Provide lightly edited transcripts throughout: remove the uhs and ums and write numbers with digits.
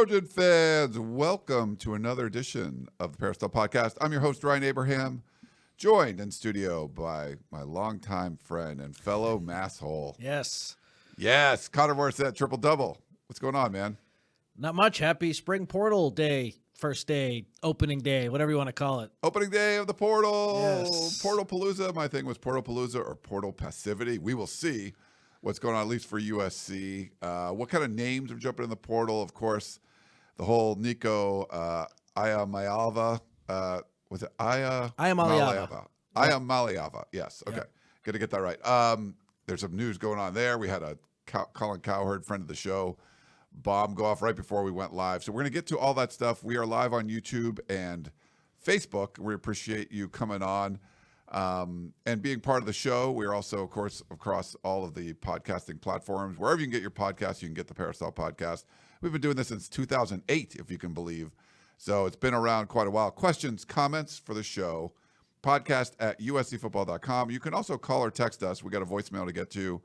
Trojan fans, welcome to another edition of the Peristyle Podcast. I'm your host, Ryan Abraham, joined in studio by my longtime friend and fellow masshole. Yes, Connor Morrissette, triple-double. What's going on, man? not much. Happy Spring Portal Day, first day, opening day, whatever you want to call it. Opening day of the portal. Yes. Portal Palooza. My thing was Portal Palooza or Portal Passivity. We will see what's going on, at least for USC. What kind of names are jumping in the portal? Of course, the whole Nico Iamaleava. Was it Iamaleava. Iamaleava. Yes. Okay. Yep. Good to get that right. There's some news going on there. We had a Colin Cowherd, friend of the show, bomb go off right before we went live. So we're going to get to all that stuff. We are live on YouTube and Facebook. We appreciate you coming on and being part of the show. We are also, of course, across all of the podcasting platforms. Wherever you can get your podcast, you can get the Peristyle Podcast. We've been doing this since 2008, if you can believe. So it's been around quite a while. Questions, comments for the show, podcast at uscfootball.com. You can also call or text us. We got a voicemail to get to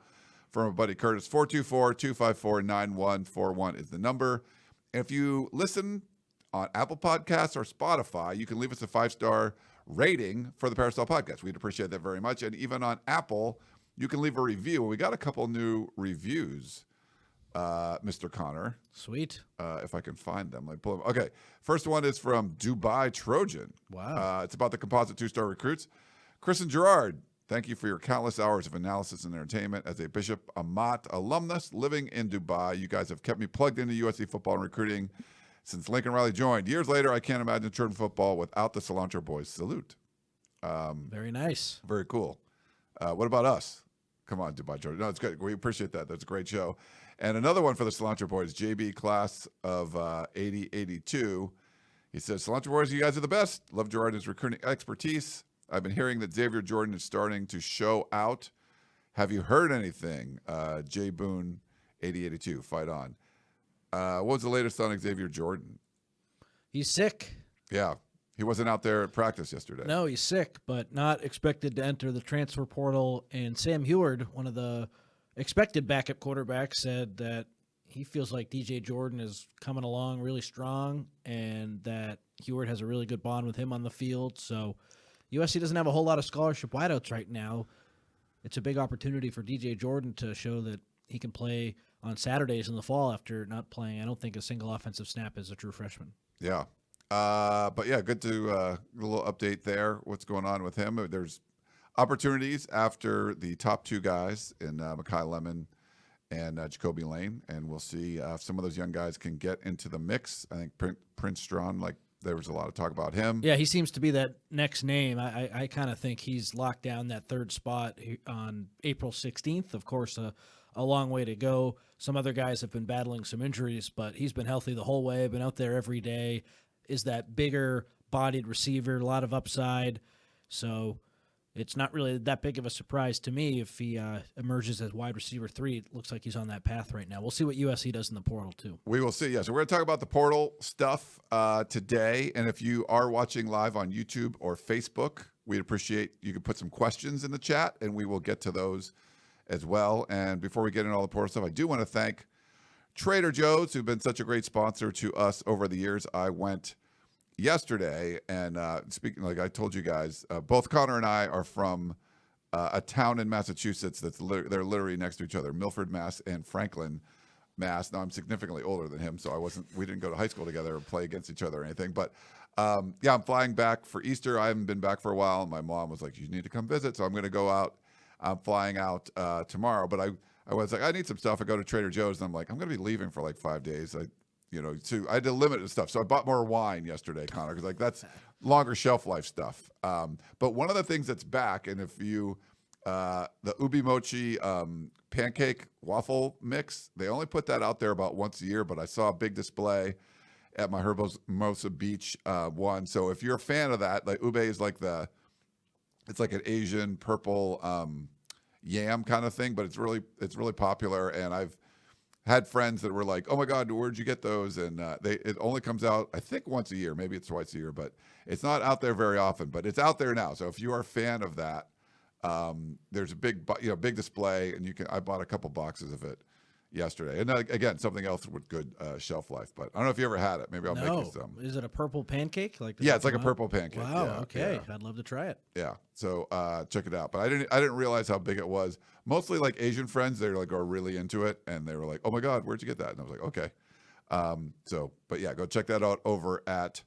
from our buddy Curtis. 424-254-9141 is the number. And if you listen on Apple Podcasts or Spotify, you can leave us a 5-star rating for the Peristyle Podcast. We'd appreciate that very much. And even on Apple, you can leave a review. We got a couple new reviews, Mr. Connor. Sweet. If I can find them. Let me pull them. Okay. First one is from Dubai Trojan. Wow. It's about the composite 2-star recruits. Chris and Gerard, thank you for your countless hours of analysis and entertainment. As a Bishop Amat alumnus living in Dubai, you guys have kept me plugged into USC football and recruiting since Lincoln Riley joined. Years later, I can't imagine Trojan football without the Cilantro Boys. Salute. Very nice. Very cool. What about us? Come on, Dubai Trojan. No, it's good. We appreciate that. That's a great show. And another one for the Cilantro Boys, JB class of 80-82. He says, Cilantro Boys, you guys are the best. Love Gerard's recruiting expertise. I've been hearing that Xavier Jordan is starting to show out. Have you heard anything? J Boone, 80-82. Fight on. What was the latest on Xavier Jordan? He's sick. Yeah. He wasn't out there at practice yesterday. No, he's sick, but not expected to enter the transfer portal. And Sam Heward, one of the expected backup quarterbacks, said that he feels like DJ Jordan is coming along really strong and that Heward has a really good bond with him on the field. So USC doesn't have a whole lot of scholarship wideouts right now. It's a big opportunity for DJ Jordan to show that he can play on Saturdays in the fall after not playing, I don't think, a single offensive snap as a true freshman. Yeah. But yeah, good to a little update there. What's going on with him? There's opportunities after the top two guys in Mekhi Lemon and Jacoby Lane, and we'll see if some of those young guys can get into the mix. I think Prince Strawn, there was a lot of talk about him. Yeah, he seems to be that next name. I kind of think he's locked down that third spot on April 16th. Of course, a long way to go. Some other guys have been battling some injuries, but he's been healthy the whole way, been out there every day, is that bigger-bodied receiver, a lot of upside. So it's not really that big of a surprise to me if he emerges as wide receiver 3. It looks like he's on that path right now. We'll see what USC does in the portal, too. We will see, yeah. So we're going to talk about the portal stuff today. And if you are watching live on YouTube or Facebook, we'd appreciate you could put some questions in the chat, and we will get to those as well. And before we get into all the portal stuff, I do want to thank Trader Joe's, who've been such a great sponsor to us over the years. I went yesterday, and speaking, like I told you guys, both Connor and I are from a town in Massachusetts they're literally next to each other, Milford, Mass, and Franklin, Mass. Now I'm significantly older than him, so we didn't go to high school together or play against each other or anything. But yeah, I'm flying back for Easter. I haven't been back for a while, and my mom was like, "You need to come visit," so I'm going to go out. I'm flying out tomorrow, but I was like, I need some stuff. I go to Trader Joe's, and I'm like, I'm going to be leaving for like 5 days. I had to limit the stuff. So I bought more wine yesterday, Connor, because that's longer shelf life stuff. But one of the things that's back, and if you, the Ubi Mochi pancake waffle mix, they only put that out there about once a year, but I saw a big display at my Hermosa Beach one. So if you're a fan of that, like ube is like it's like an Asian purple yam kind of thing, but it's really popular. And I've had friends that were like, "Oh my God, where'd you get those?" And it only comes out, I think, once a year. Maybe it's twice a year, but it's not out there very often. But it's out there now. So if you are a fan of that, there's a big display, and I bought a couple boxes of it yesterday. And again, something else with good shelf life. But I don't know if you ever had it. Maybe I'll make you some. Is it a purple pancake? Yeah, it's like a purple pancake. Wow. Yeah, okay, yeah. I'd love to try it. Yeah. So check it out. But I didn't realize how big it was. Mostly like Asian friends, they're like are really into it, and they were like, "Oh my God, where'd you get that?" And I was like, "Okay." But yeah, go check that out over at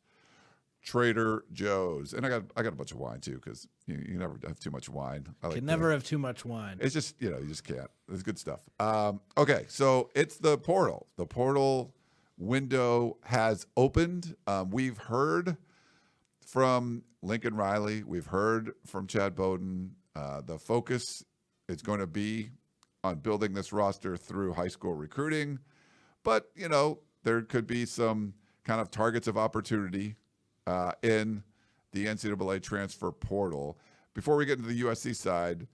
Trader Joe's. And I got a bunch of wine too, because you never have too much wine. Never have too much wine. It's just you just can't. It's good stuff. Okay, so it's the portal. The portal window has opened. We've heard from Lincoln Riley. We've heard from Chad Bowden. The focus is going to be on building this roster through high school recruiting, but there could be some kind of targets of opportunity in the NCAA transfer portal. Before we get into the USC side,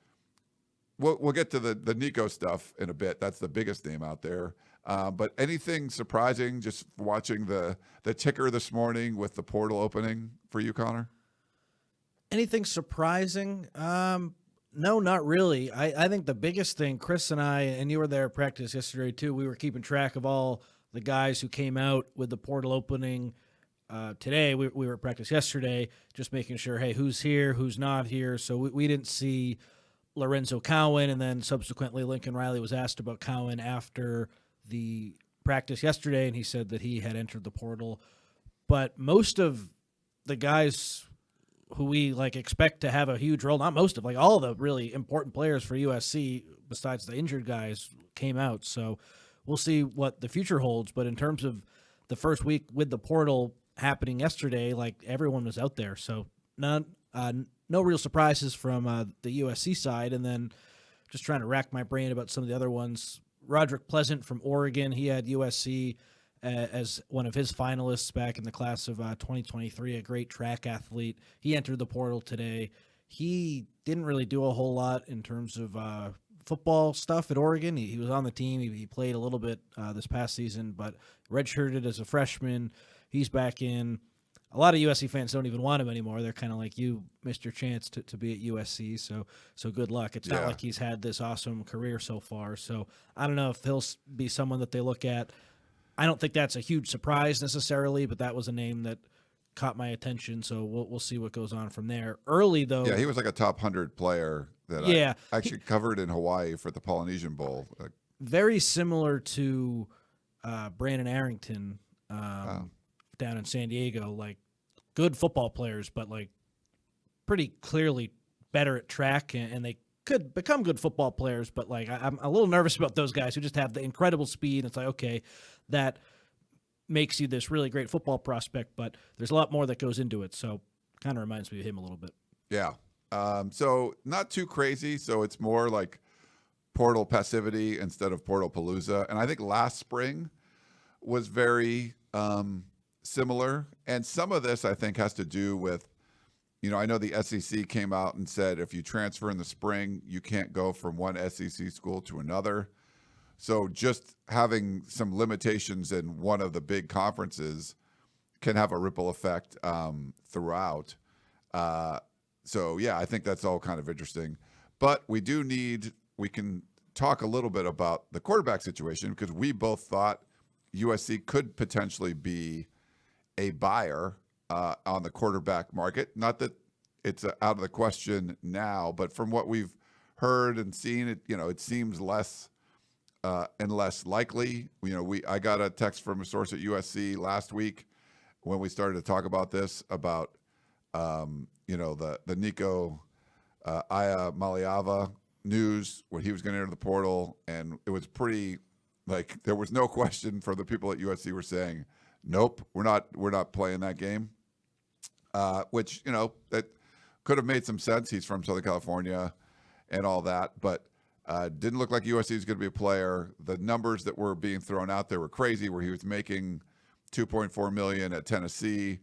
we'll get to the Nico stuff in a bit. That's the biggest name out there. But anything surprising just watching the ticker this morning with the portal opening for you, Connor? Anything surprising? No, not really. I think the biggest thing, Chris and I, and you were there at practice yesterday too, we were keeping track of all the guys who came out with the portal opening today. We were at practice yesterday, just making sure, hey, who's here, who's not here. So we didn't see Lorenzo Cowan, and then subsequently Lincoln Riley was asked about Cowan after the practice yesterday, and he said that he had entered the portal. But most of the guys who we expect to have a huge role, not most of, all the really important players for USC, besides the injured guys, came out. So we'll see what the future holds. But in terms of the first week with the portal happening yesterday, everyone was out there. So no real surprises from the USC side. And then just trying to rack my brain about some of the other ones. Roderick Pleasant from Oregon, he had USC as one of his finalists back in the class of 2023, a great track athlete. He entered the portal today. He didn't really do a whole lot in terms of football stuff at Oregon. He was on the team. He played a little bit this past season, but redshirted as a freshman. He's back in. A lot of USC fans don't even want him anymore. They're kind of like, you missed your chance to be at USC, so good luck. It's not like he's had this awesome career so far. So I don't know if he'll be someone that they look at. I don't think that's a huge surprise necessarily, but that was a name that caught my attention. So we'll see what goes on from there. Early though, yeah, he was like a top 100 player that I actually covered in Hawaii for the Polynesian Bowl. Very similar to Brandon Arrington down in San Diego. Good football players, but pretty clearly better at track, and they could become good football players. But I'm a little nervous about those guys who just have the incredible speed. It's okay, that makes you this really great football prospect, but there's a lot more that goes into it. So kind of reminds me of him a little bit. Yeah. So not too crazy. So it's more like Portal Passivity instead of Portal Palooza. And I think last spring was very similar. And some of this I think has to do with, I know the SEC came out and said if you transfer in the spring, you can't go from one SEC school to another. So just having some limitations in one of the big conferences can have a ripple effect throughout. So, yeah, I think that's all kind of interesting. But we can talk a little bit about the quarterback situation, because we both thought USC could potentially be a buyer on the quarterback market. Not that it's out of the question now, but from what we've heard and seen, it seems less and less likely. I got a text from a source at USC last week when we started to talk about this, about the Nico Iamaleava news when he was going to enter the portal, and it was pretty there was no question for the people at USC were saying, nope, we're not playing that game, which that could have made some sense. He's from Southern California and all that, but didn't look like USC was going to be a player. The numbers that were being thrown out there were crazy, where he was making $2.4 million at Tennessee.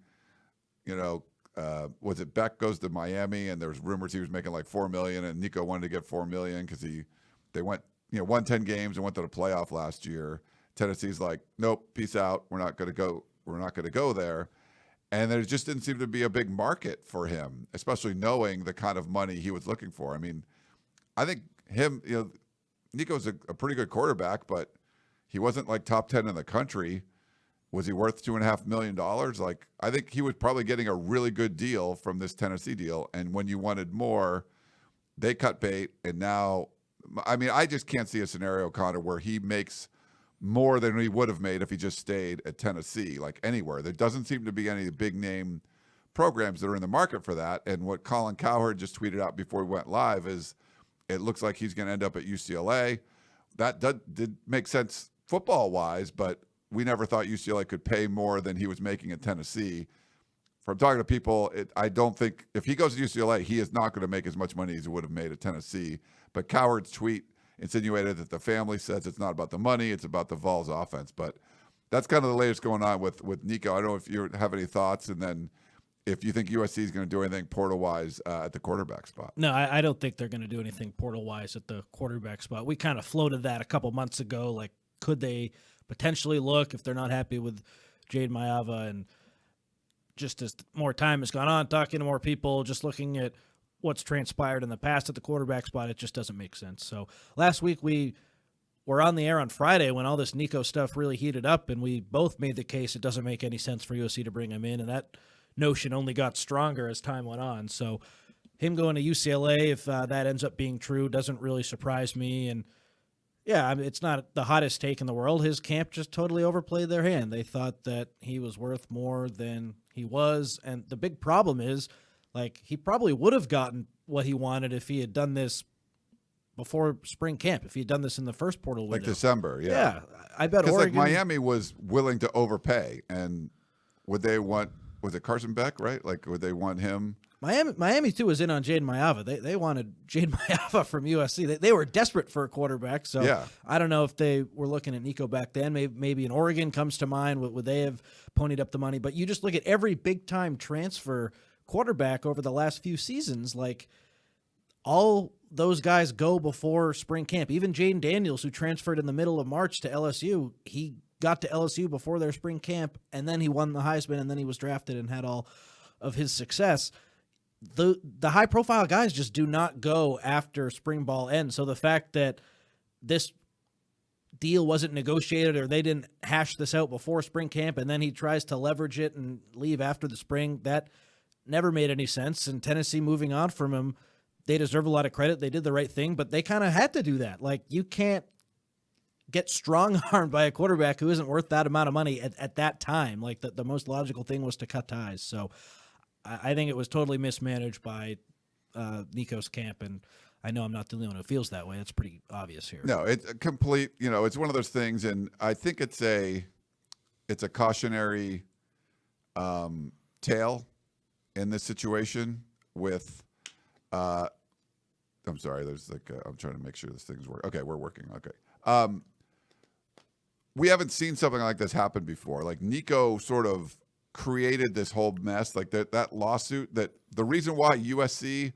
Was it Beck goes to Miami, and there's rumors he was making $4 million, and Nico wanted to get $4 million because they went won 10 games and went to the playoff last year. Tennessee's like, nope, peace out. We're not going to go there. And there just didn't seem to be a big market for him, especially knowing the kind of money he was looking for. I mean, I think Nico's a pretty good quarterback, but he wasn't like top 10 in the country. Was he worth $2.5 million? Like, I think he was probably getting a really good deal from this Tennessee deal. And when you wanted more, they cut bait. And now, I mean, I just can't see a scenario, Connor, where he makes more than he would have made if he just stayed at Tennessee, like anywhere. There doesn't seem to be any big name programs that are in the market for that. And what Colin Cowherd just tweeted out before we went live is it looks like he's going to end up at UCLA. That did make sense football-wise, but we never thought UCLA could pay more than he was making at Tennessee. From talking to people, I don't think if he goes to UCLA, he is not going to make as much money as he would have made at Tennessee. But Cowherd's tweet insinuated that the family says it's not about the money, it's about the Vols offense. But that's kind of the latest going on with Nico. I don't know if you have any thoughts, and then if you think USC is going to do anything portal-wise at the quarterback spot. No, I don't think they're going to do anything portal-wise at the quarterback spot. We kind of floated that a couple months ago. Like, could they potentially look if they're not happy with Jade Iamaleava? And just as more time has gone on, talking to more people, just looking at what's transpired in the past at the quarterback spot, it just doesn't make sense. So last week we were on the air on Friday when all this Nico stuff really heated up, and we both made the case it doesn't make any sense for USC to bring him in, and that notion only got stronger as time went on. So him going to UCLA, if that ends up being true, doesn't really surprise me. And yeah, I mean, it's not the hottest take in the world. His camp just totally overplayed their hand. They thought that he was worth more than he was. And the big problem is, like, he probably would have gotten what he wanted if he had done this before spring camp, if he had done this in the first portal window. Like December, yeah. Yeah, I bet Oregon. Like Miami was willing to overpay. And would they want, was it Carson Beck, right? Like, would they want him? Miami too was in on Jade Iamaleava. They wanted Jade Iamaleava from USC. They were desperate for a quarterback. So yeah. I don't know if they were looking at Nico back then. Maybe an Oregon comes to mind. Would they have ponied up the money? But you just look at every big time transfer quarterback over the last few seasons. Like, all those guys go before spring camp. Even Jaden Daniels, who transferred in the middle of March to LSU, he got to LSU before their spring camp, and then he won the Heisman, and then he was drafted and had all of his success. The high-profile guys just do not go after spring ball ends. So the fact that this deal wasn't negotiated or they didn't hash this out before spring camp and then he tries to leverage it and leave after the spring, that never made any sense. And Tennessee moving on from him, they deserve a lot of credit. They did the right thing, but they kind of had to do that. Like, you can't get strong-armed by a quarterback who isn't worth that amount of money at that time. Like, the most logical thing was to cut ties. So I think it was totally mismanaged by Nico's camp, and I know I'm not the only one who feels that way. That's pretty obvious here. No, it's a complete, it's one of those things, and I think it's a cautionary tale in this situation with I'm sorry, there's like I'm trying to make sure this thing's working. Okay, we're working. Okay. We haven't seen something like this happen before. Like, Nico sort of created this whole mess, like that lawsuit, that the reason why USC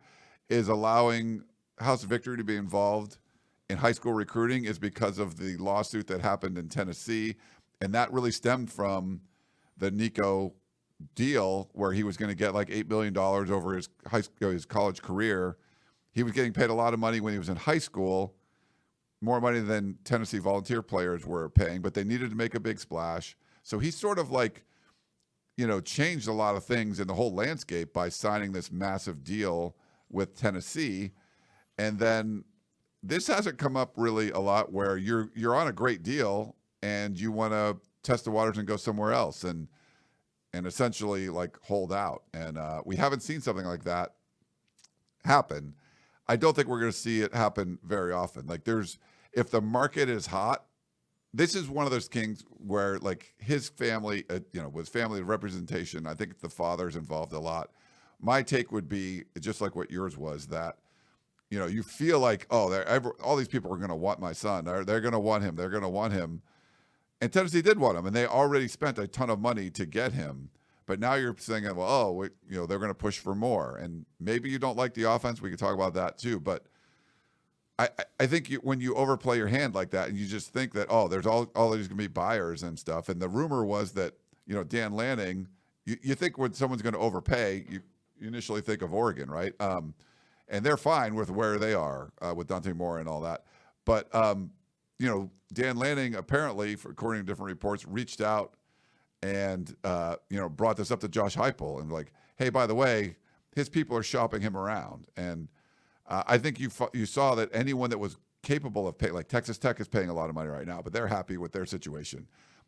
is allowing House of Victory to be involved in high school recruiting is because of the lawsuit that happened in Tennessee. And that really stemmed from the Nico deal where he was going to get like $8 million over his college career. He was getting paid a lot of money when he was in high school, more money than Tennessee volunteer players were paying, but they needed to make a big splash. So he sort of like, changed a lot of things in the whole landscape by signing this massive deal with Tennessee. And then this hasn't come up really a lot where you're on a great deal and you want to test the waters and go somewhere else and essentially like hold out. And we haven't seen something like that happen. I don't think we're going to see it happen very often. Like, if the market is hot, this is one of those kings where, like, his family, with family representation, I think the father's involved a lot. My take would be, just like what yours was, that, you feel like, oh, all these people are going to want my son. They're going to want him. They're going to want him. And Tennessee did want him, and they already spent a ton of money to get him. But now you're saying, well, they're going to push for more. And maybe you don't like the offense. We could talk about that too. But I think when you overplay your hand like that and you just think that, oh, there's all there's going to be buyers and stuff. And the rumor was that, Dan Lanning, you think when someone's going to overpay, you initially think of Oregon, right? And they're fine with where they are with Dante Moore and all that. But Dan Lanning apparently, according to different reports, reached out and brought this up to Josh Heupel and like, hey, by the way, his people are shopping him around. And I think you saw that anyone that was capable of paying, like Texas Tech is paying a lot of money right now, but they're happy with their situation.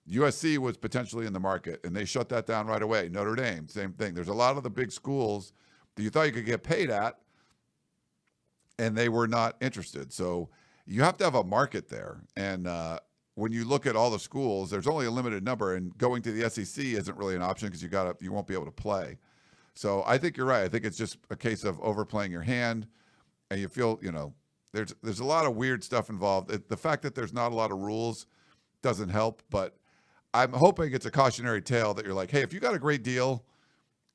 USC was potentially in the market, and they shut that down right away. Notre Dame, same thing. There's a lot of the big schools that you thought you could get paid at, and they were not interested. So you have to have a market there. And when you look at all the schools, there's only a limited number, and going to the SEC isn't really an option because you won't be able to play. So I think you're right. I think it's just a case of overplaying your hand, and you feel, there's a lot of weird stuff involved. The fact that there's not a lot of rules doesn't help, but I'm hoping it's a cautionary tale that you're like, hey, if you got a great deal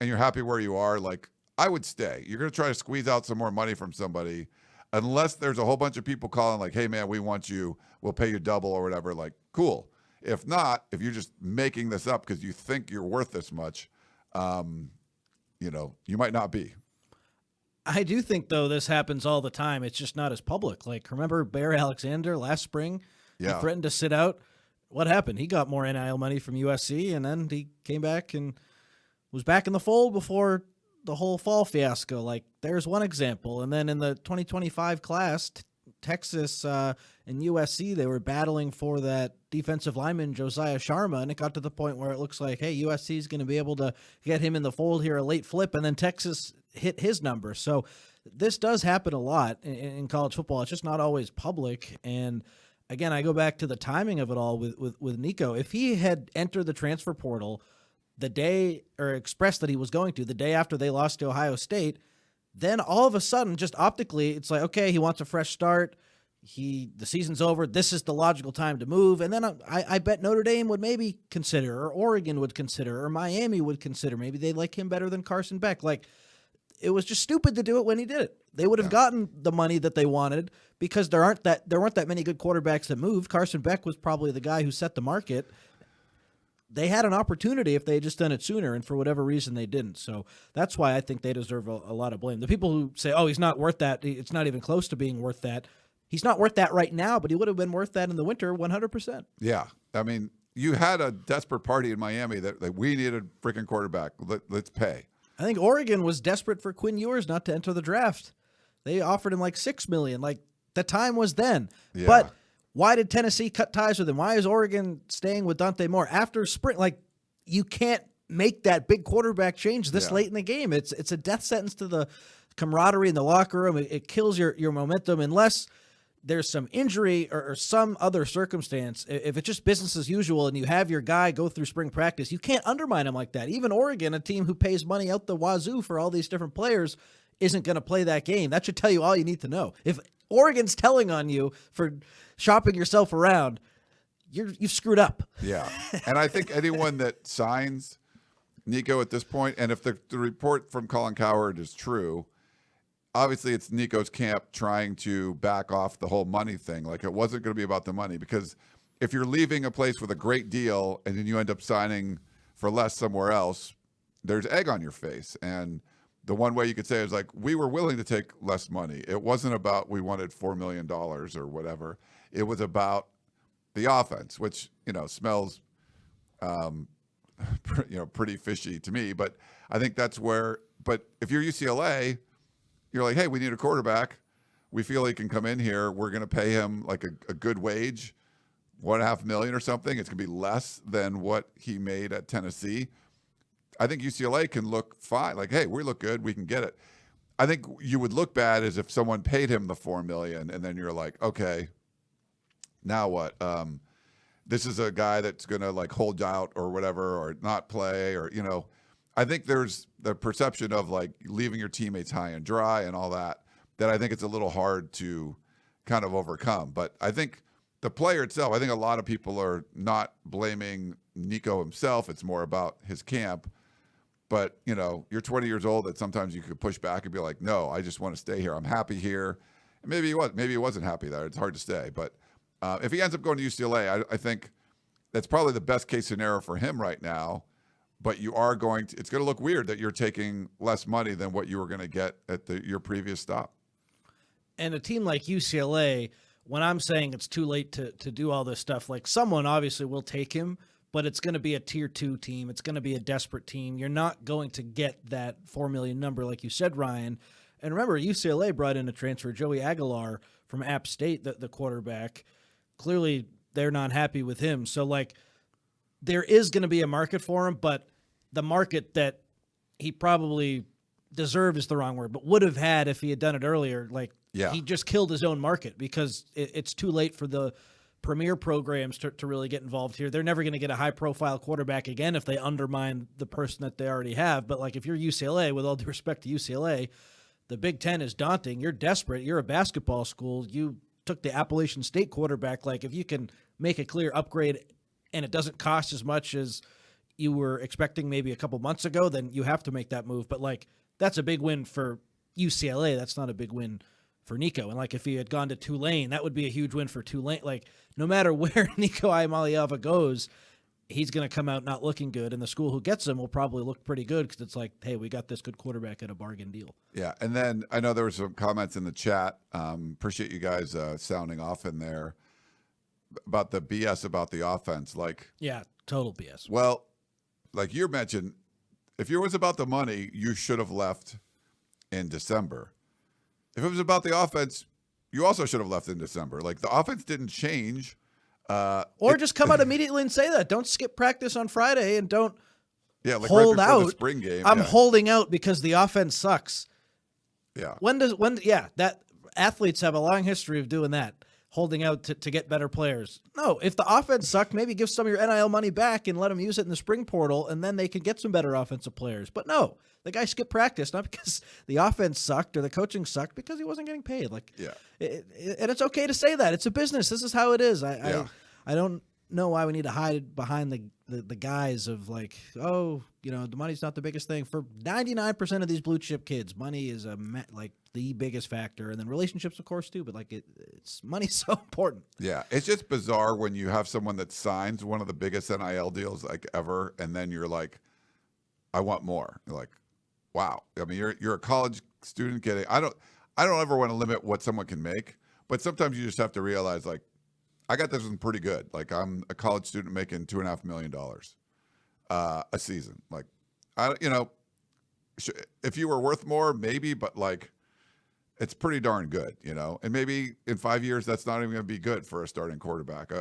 and you're happy where you are, like, I would stay. You're going to try to squeeze out some more money from somebody unless there's a whole bunch of people calling like, hey, man, we want you. We'll pay you double or whatever. Like, cool. If not, if you're just making this up because you think you're worth this much, you might not be. I do think, though, this happens all the time. It's just not as public. Like, remember Bear Alexander last spring? Yeah. He threatened to sit out. What happened? He got more NIL money from USC, and then he came back and was back in the fold before the whole fall fiasco. Like, there's one example. And then in the 2025 class, Texas and USC, they were battling for that defensive lineman, Josiah Sharma, and it got to the point where it looks like, hey, USC is going to be able to get him in the fold here, a late flip, and then Texas hit his number. So this does happen a lot in college football. It's just not always public. And again, I go back to the timing of it all with Nico. If he had entered the transfer portal the day, or expressed that he was going to, the day after they lost to Ohio State, then all of a sudden, just optically, it's like, okay, he wants a fresh start. The season's over. This is the logical time to move. And then I bet Notre Dame would maybe consider, or Oregon would consider, or Miami would consider. Maybe they like him better than Carson Beck. Like, it was just stupid to do it when he did it. They would have gotten the money that they wanted because there weren't that many good quarterbacks that moved. Carson Beck was probably the guy who set the market. They had an opportunity if they had just done it sooner, and for whatever reason they didn't. So that's why I think they deserve a lot of blame. The people who say, oh, he's not worth that, it's not even close to being worth that. He's not worth that right now, but he would have been worth that in the winter 100%. Yeah. I mean, you had a desperate party in Miami that we needed a freaking quarterback. Let's pay. I think Oregon was desperate for Quinn Ewers not to enter the draft. They offered him like $6 million. Like, the time was then. Yeah. But why did Tennessee cut ties with him? Why is Oregon staying with Dante Moore after spring? Like, you can't make that big quarterback change this late in the game. It's a death sentence to the camaraderie in the locker room. It kills your momentum unless there's some injury or some other circumstance. If it's just business as usual and you have your guy go through spring practice, you can't undermine him like that. Even Oregon, a team who pays money out the wazoo for all these different players, isn't going to play that game. That should tell you all you need to know. If Oregon's telling on you for shopping yourself around, you've screwed up. Yeah. And I think anyone that signs Nico at this point, and if the report from Colin Cowherd is true, obviously it's Nico's camp trying to back off the whole money thing. Like, it wasn't going to be about the money, because if you're leaving a place with a great deal and then you end up signing for less somewhere else, there's egg on your face. And the one way you could say is like, we were willing to take less money. It wasn't about we wanted $4 million or whatever. It was about the offense, which, smells, pretty fishy to me. But I think that's where, but if you're UCLA, you're like, hey, we need a quarterback. We feel he can come in here. We're going to pay him like a good wage, $1.5 million or something. It's going to be less than what he made at Tennessee. I think UCLA can look fine. Like, hey, we look good. We can get it. I think you would look bad as if someone paid him the $4 million and then you're like, okay, now what? This is a guy that's going to like hold out or whatever, or not play, or, I think there's the perception of like leaving your teammates high and dry and all that I think it's a little hard to kind of overcome. But I think the player itself, I think a lot of people are not blaming Nico himself. It's more about his camp. But, you're 20 years old, that sometimes you could push back and be like, no, I just want to stay here. I'm happy here. And maybe he wasn't happy there. It's hard to stay. But if he ends up going to UCLA, I think that's probably the best case scenario for him right now. But it's going to look weird that you're taking less money than what you were going to get at your previous stop. And a team like UCLA, when I'm saying it's too late to do all this stuff, like someone obviously will take him, but it's going to be a tier 2 team. It's going to be a desperate team. You're not going to get that 4 million number, like you said, Ryan. And remember, UCLA brought in a transfer, Joey Aguilar from App State, the quarterback. Clearly, they're not happy with him. So, like, there is going to be a market for him, but the market that he probably deserved is the wrong word, but would have had if he had done it earlier. Like, he just killed his own market because it's too late for the premier programs to really get involved here. They're never going to get a high-profile quarterback again if they undermine the person that they already have. But, like, if you're UCLA, with all due respect to UCLA, the Big Ten is daunting. You're desperate. You're a basketball school. You took the Appalachian State quarterback. Like, if you can make a clear upgrade and it doesn't cost as much as you were expecting maybe a couple months ago, then you have to make that move. But, like, that's a big win for UCLA. That's not a big win for Nico. And, like, if he had gone to Tulane, that would be a huge win for Tulane. Like, no matter where Nico Iamaleava goes, he's going to come out not looking good, and the school who gets him will probably look pretty good because it's like, hey, we got this good quarterback at a bargain deal. Yeah, and then I know there were some comments in the chat. Appreciate you guys sounding off in there about the BS about the offense. Like, yeah, total BS. Well, like you mentioned, if it was about the money, you should have left in December. If it was about the offense, you also should have left in December. Like, the offense didn't change. Or just come out immediately and say that. Don't skip practice on Friday and don't like hold right before out. The spring game. I'm holding out because the offense sucks. Yeah. That athletes have a long history of doing that, holding out to get better players. No, if the offense sucked, maybe give some of your NIL money back and let them use it in the spring portal, and then they can get some better offensive players. But no, the guy skipped practice, not because the offense sucked or the coaching sucked, because he wasn't getting paid. Like, and it's okay to say that. It's a business. This is how it is. I don't know why we need to hide behind the guise of, like, oh, the money's not the biggest thing. For 99% of these blue chip kids, money is the biggest factor, and then relationships, of course, too. But, like, it's money's so important. Yeah, it's just bizarre when you have someone that signs one of the biggest NIL deals like ever, and then you're like, I want more. You're like, wow. I mean, you're a college student getting. I don't ever want to limit what someone can make, but sometimes you just have to realize, like, I got this one pretty good. Like, I'm a college student making $2.5 million a season. Like, if you were worth more, maybe, but, like, it's pretty darn good, And maybe in 5 years, that's not even going to be good for a starting quarterback.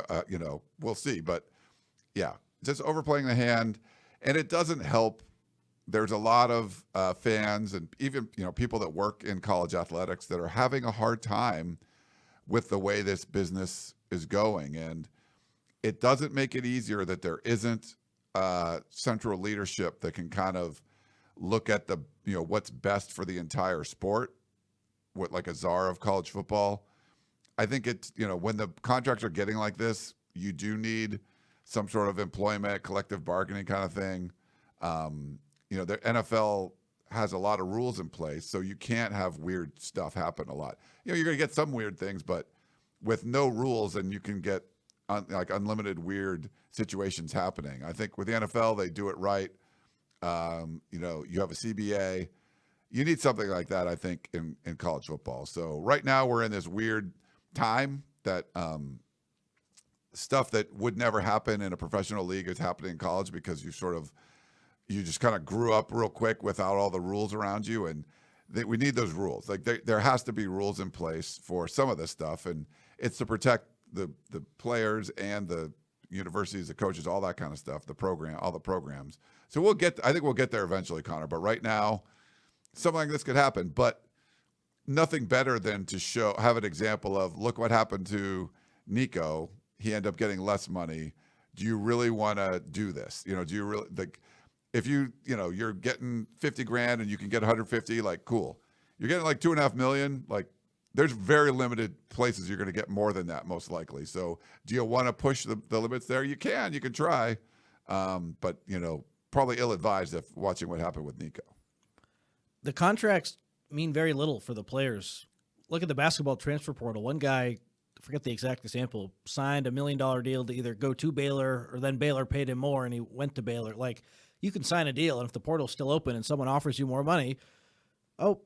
We'll see. But yeah, just overplaying the hand, and it doesn't help. There's a lot of fans and even people that work in college athletics that are having a hard time with the way this business is going, and it doesn't make it easier that there isn't central leadership that can kind of look at the what's best for the entire sport, what, like a czar of college football. I think it's when the contracts are getting like this, you do need some sort of employment, collective bargaining kind of thing. The NFL has a lot of rules in place, so you can't have weird stuff happen a lot. You're going to get some weird things, but with no rules, and you can get unlimited weird situations happening. I think with the NFL, they do it right. You have a CBA. You need something like that, I think, in college football. So right now we're in this weird time that stuff that would never happen in a professional league is happening in college because you just kind of grew up real quick without all the rules around you, and we need those rules. Like, there has to be rules in place for some of this stuff, and it's to protect the players and the universities, the coaches, all that kind of stuff, all the programs. So I think we'll get there eventually, Connor. But right now, something like this could happen, but nothing better than to have an example of, look what happened to Nico. He ended up getting less money. Do you really want to do this? Do you really, like, if you're getting 50 grand and you can get 150, like, cool. You're getting like $2.5 million, like, there's very limited places you're going to get more than that, most likely. So do you want to push the limits there? You can try. But, probably ill-advised if watching what happened with Nico. The contracts mean very little for the players. Look at the basketball transfer portal. One guy, I forget the exact example, signed $1 million deal to either go to Baylor, or then Baylor paid him more and he went to Baylor. Like, you can sign a deal, and if the portal's still open and someone offers you more money, oh,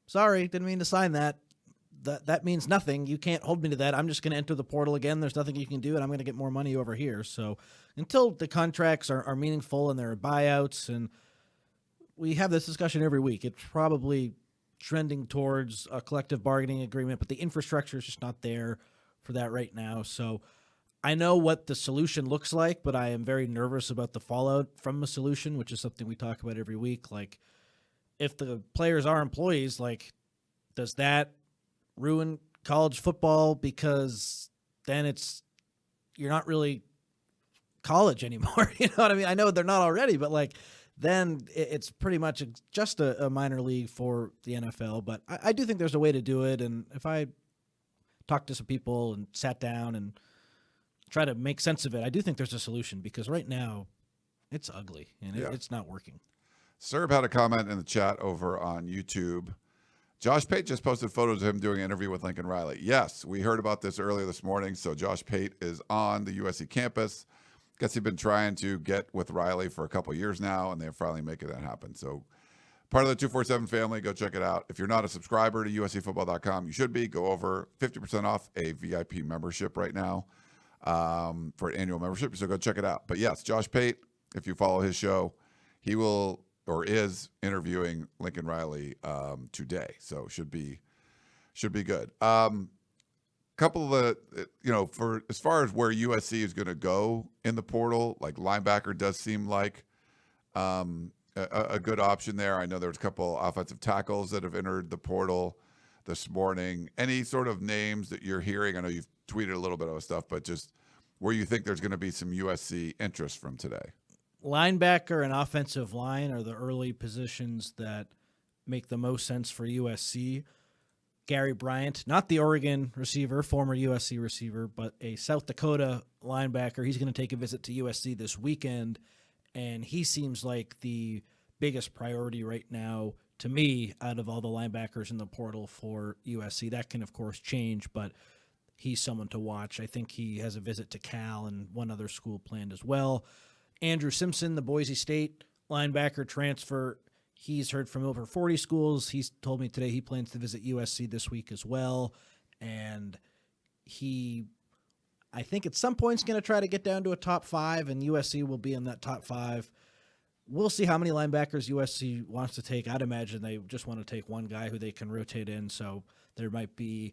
sorry, didn't mean to sign that. that means nothing. You can't hold me to that. I'm just going to enter the portal again. There's nothing you can do, and I'm going to get more money over here. So until the contracts are meaningful and there are buyouts, and we have this discussion every week, it's probably trending towards a collective bargaining agreement, but the infrastructure is just not there for that right now. So I know what the solution looks like, but I am very nervous about the fallout from the solution, which is something we talk about every week. Like, if the players are employees, like, does that ruin college football? Because then you're not really college anymore. You know what I mean? I know they're not already, but like, then it's pretty much just a minor league for the NFL. But I do think there's a way to do it. And if I talked to some people and sat down and try to make sense of it, I do think there's a solution, because right now it's ugly and it's not working. Serb had a comment in the chat over on YouTube. Josh Pate just posted photos of him doing an interview with Lincoln Riley. Yes, we heard about this earlier this morning. So Josh Pate is on the USC campus. Guess he's been trying to get with Riley for a couple of years now, and they're finally making that happen. So part of the 247 family, go check it out. If you're not a subscriber to USCfootball.com, you should be. Go over 50% off a VIP membership right now for an annual membership. So go check it out. But yes, Josh Pate, if you follow his show, he will or is interviewing Lincoln Riley today. So should be good. Couple of the, for as far as where USC is going to go in the portal, like linebacker does seem like a good option there. I know there's a couple offensive tackles that have entered the portal this morning. Any sort of names that you're hearing? I know you've tweeted a little bit of stuff, but just where you think there's going to be some USC interest from today. Linebacker and offensive line are the early positions that make the most sense for USC. Gary Bryant, not the Oregon receiver, former USC receiver, but a South Dakota linebacker. He's going to take a visit to USC this weekend, and he seems like the biggest priority right now to me out of all the linebackers in the portal for USC. That can, of course, change, but he's someone to watch. I think he has a visit to Cal and one other school planned as well. Andrew Simpson, the Boise State linebacker transfer, he's heard from over 40 schools. He's told me today he plans to visit USC this week as well. And I think at some point is going to try to get down to a top 5, and USC will be in that top 5. We'll see how many linebackers USC wants to take. I'd imagine they just want to take one guy who they can rotate in. So there might be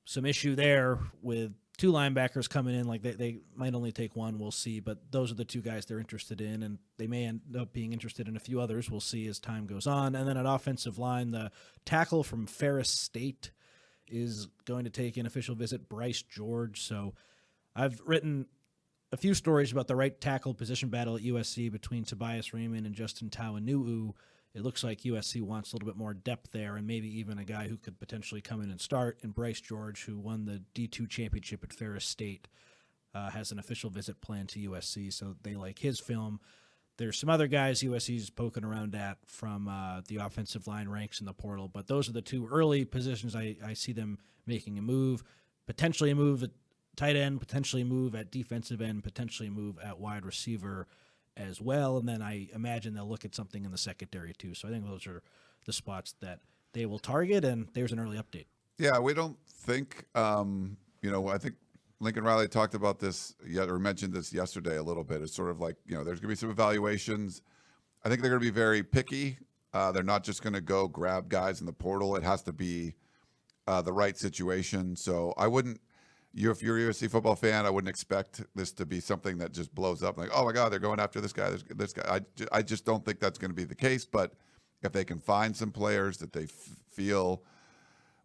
some issue there with 2 linebackers coming in. Like they might only take one. We'll see. But those are the 2 guys they're interested in, and they may end up being interested in a few others. We'll see as time goes on. And then at offensive line, the tackle from Ferris State is going to take an official visit, Bryce George. So I've written a few stories about the right tackle position battle at USC between Tobias Raymond and Justin Tawanuu. It looks like USC wants a little bit more depth there, and maybe even a guy who could potentially come in and start. And Bryce George, who won the D2 championship at Ferris State, has an official visit planned to USC, so they like his film. There's some other guys USC's poking around at from the offensive line ranks in the portal, but those are the 2 early positions I see them making a move, potentially a move at tight end, potentially a move at defensive end, potentially a move at wide receiver as well. And then I imagine they'll look at something in the secondary too. So I think those are the spots that they will target, and there's an early update. Yeah, we don't think, I think Lincoln Riley talked about this or mentioned this yesterday a little bit. It's sort of like, there's going to be some evaluations. I think they're going to be very picky. They're not just going to go grab guys in the portal. It has to be the right situation. So I wouldn't, if you're a USC football fan, I wouldn't expect this to be something that just blows up. Like, oh my God, they're going after this guy. This guy. I just don't think that's going to be the case. But if they can find some players that they feel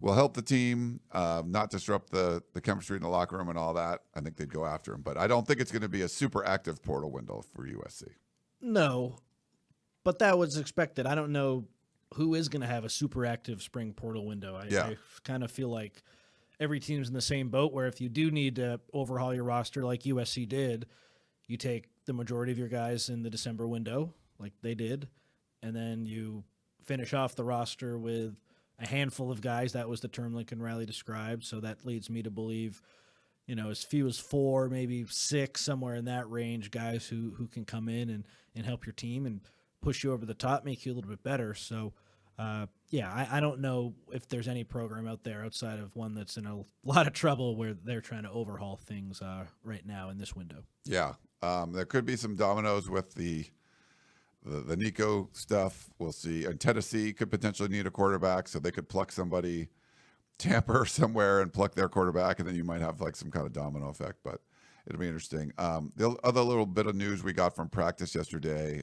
will help the team, not disrupt the chemistry in the locker room and all that, I think they'd go after him. But I don't think it's going to be a super active portal window for USC. No, but that was expected. I don't know who is going to have a super active spring portal window. I kind of feel like every team's in the same boat, where if you do need to overhaul your roster like USC did, you take the majority of your guys in the December window like they did, and then you finish off the roster with a handful of guys. That was the term Lincoln Riley described. So that leads me to believe, as few as 4, maybe 6, somewhere in that range, guys who can come in and help your team and push you over the top, make you a little bit better. So yeah, I don't know if there's any program out there outside of one that's in a lot of trouble where they're trying to overhaul things right now in this window. Yeah, there could be some dominoes with the Nico stuff. We'll see. And Tennessee could potentially need a quarterback, so they could pluck somebody, tamper somewhere, and pluck their quarterback, and then you might have like some kind of domino effect. But it'll be interesting. The other little bit of news we got from practice yesterday.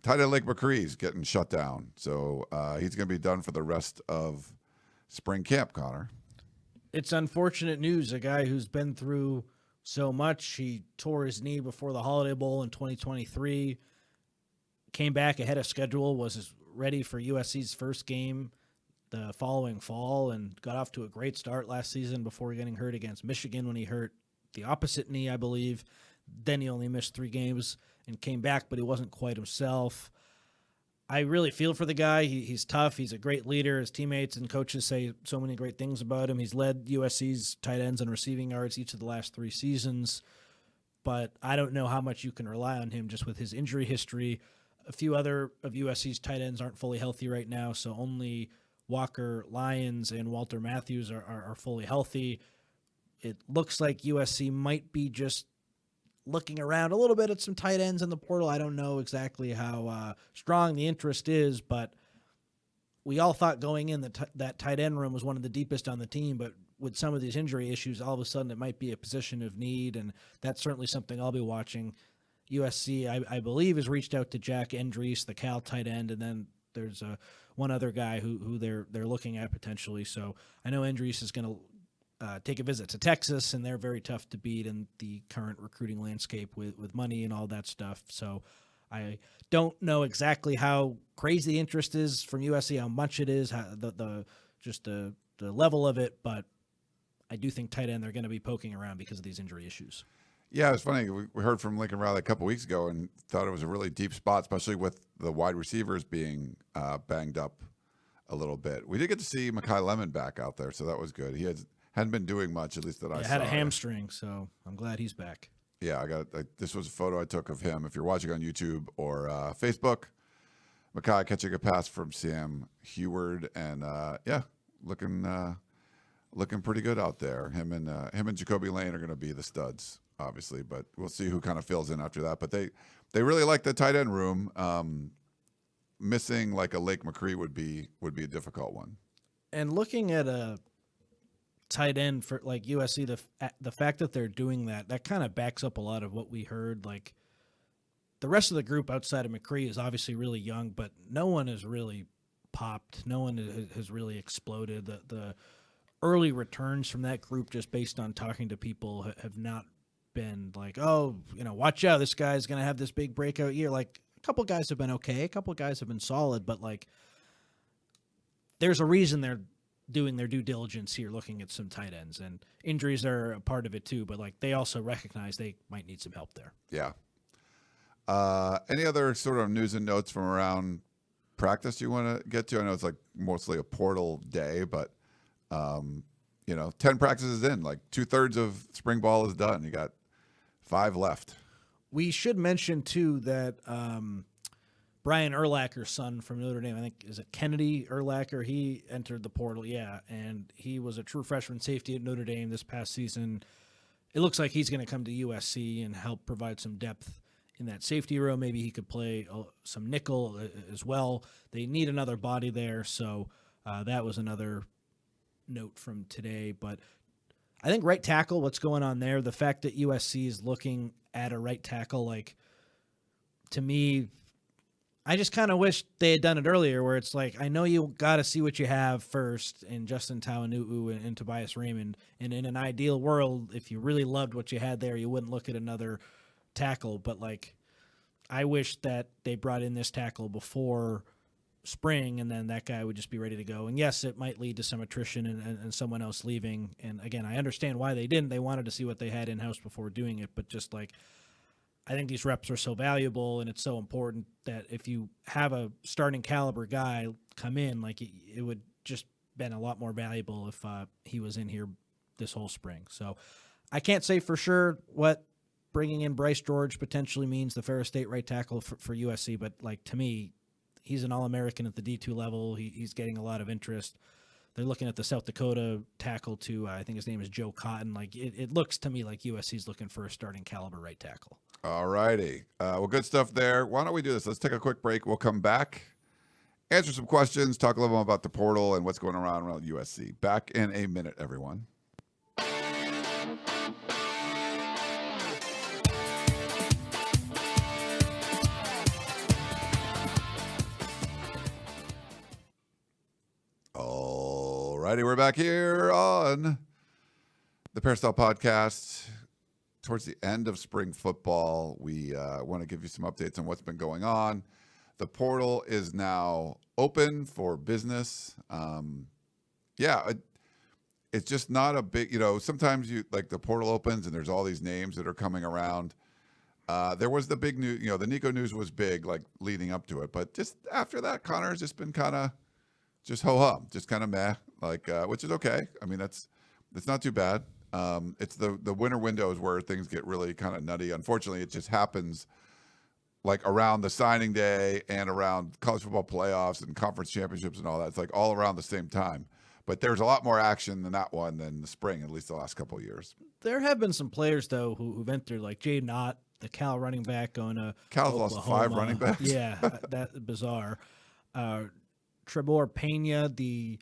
Tight end Lake McCree's getting shut down, so he's going to be done for the rest of spring camp, Connor. It's unfortunate news. A guy who's been through so much. He tore his knee before the Holiday Bowl in 2023, came back ahead of schedule, was ready for USC's first game the following fall, and got off to a great start last season before getting hurt against Michigan when he hurt the opposite knee, I believe. Then he only missed 3 games and came back, but he wasn't quite himself. I really feel for the guy. He's tough. He's a great leader. His teammates and coaches say so many great things about him. He's led USC's tight ends and receiving yards each of the last 3 seasons, but I don't know how much you can rely on him just with his injury history. A few other of USC's tight ends aren't fully healthy right now, so only Walker Lyons and Walter Matthews are fully healthy. It looks like USC might be just looking around a little bit at some tight ends in the portal. I don't know exactly how strong the interest is, but we all thought going in that tight end room was one of the deepest on the team, but with some of these injury issues, all of a sudden it might be a position of need, and that's certainly something I'll be watching. USC, I believe, has reached out to Jack Endries, the Cal tight end, and then there's one other guy who they're looking at potentially. So I know Endries is going to take a visit to Texas, and they're very tough to beat in the current recruiting landscape with money and all that stuff. So I don't know exactly how crazy the interest is from USC, how much it is, how the level of it, but I do think tight end they're going to be poking around because of these injury issues. Yeah, it's funny. We heard from Lincoln Riley a couple weeks ago and thought it was a really deep spot, especially with the wide receivers being banged up a little bit. We did get to see Mekhi Lemon back out there, so that was good. He hadn't been doing much, at least that I saw. Had a hamstring, so I'm glad he's back. Yeah, this was a photo I took of him. If you're watching on YouTube or Facebook, Mekhi catching a pass from Sam Heward, and looking pretty good out there. Him and Jacoby Lane are going to be the studs, obviously, but we'll see who kind of fills in after that. But they really like the tight end room. Missing like a Lake McCree would be a difficult one. And looking at a tight end for like USC, the fact that they're doing that kind of backs up a lot of what we heard. Like the rest of the group outside of McCree is obviously really young, but no one has really popped. No one has really exploded. The early returns from that group, just based on talking to people, have not been like, oh, watch out, this guy's going to have this big breakout year. Like a couple guys have been okay. A couple guys have been solid, but like there's a reason they're doing their due diligence here, looking at some tight ends, and injuries are a part of it too. But like they also recognize they might need some help there. Yeah. Any other sort of news and notes from around practice you want to get to? I know it's like mostly a portal day, but 10 practices in, like 2/3 of spring ball is done. You got 5 left. We should mention too that Brian Urlacher's son from Notre Dame, I think, is it Kennedy Urlacher? He entered the portal, and he was a true freshman safety at Notre Dame this past season. It looks like he's going to come to USC and help provide some depth in that safety row. Maybe he could play some nickel as well. They need another body there, so that was another note from today. But I think right tackle, what's going on there, the fact that USC is looking at a right tackle, like, to me, I just kind of wish they had done it earlier, where it's like, I know you got to see what you have first in Justin Tawanu'u and Tobias Raymond. And in an ideal world, if you really loved what you had there, you wouldn't look at another tackle. But like, I wish that they brought in this tackle before spring, and then that guy would just be ready to go. And yes, it might lead to some attrition and someone else leaving. And again, I understand why they didn't. They wanted to see what they had in-house before doing it. But just like, I think these reps are so valuable, and it's so important that if you have a starting caliber guy come in, like it would just been a lot more valuable if he was in here this whole spring. So I can't say for sure what bringing in Bryce George potentially means, the Ferris State right tackle for USC, but like, to me, he's an All-American at the D2 level. He's getting a lot of interest. They're looking at the South Dakota tackle too. I think his name is Joe Cotton. Like it looks to me like USC's looking for a starting caliber right tackle. All righty. Well, good stuff there. Why don't we do this? Let's take a quick break. We'll come back, answer some questions, talk a little more about the portal and what's going around USC. Back in a minute, everyone. Alrighty, we're back here on the Peristyle Podcast. Towards the end of spring football, we want to give you some updates on what's been going on. The portal is now open for business. It's just not a big, sometimes the portal opens and there's all these names that are coming around. There was the big news, the Nico news was big, like leading up to it. But just after that, Connor's just been kind of just ho-hum, just kind of meh, which is okay. I mean, it's not too bad. It's the winter windows where things get really kind of nutty. Unfortunately, it just happens like around the signing day and around college football playoffs and conference championships and all that. It's like all around the same time. But there's a lot more action than that one than the spring, at least the last couple of years. There have been some players, though, who've entered, like Jay Knott, the Cal running back going to Cal's Oklahoma. lost 5 running backs. Yeah, that's bizarre. Trebor Pena, the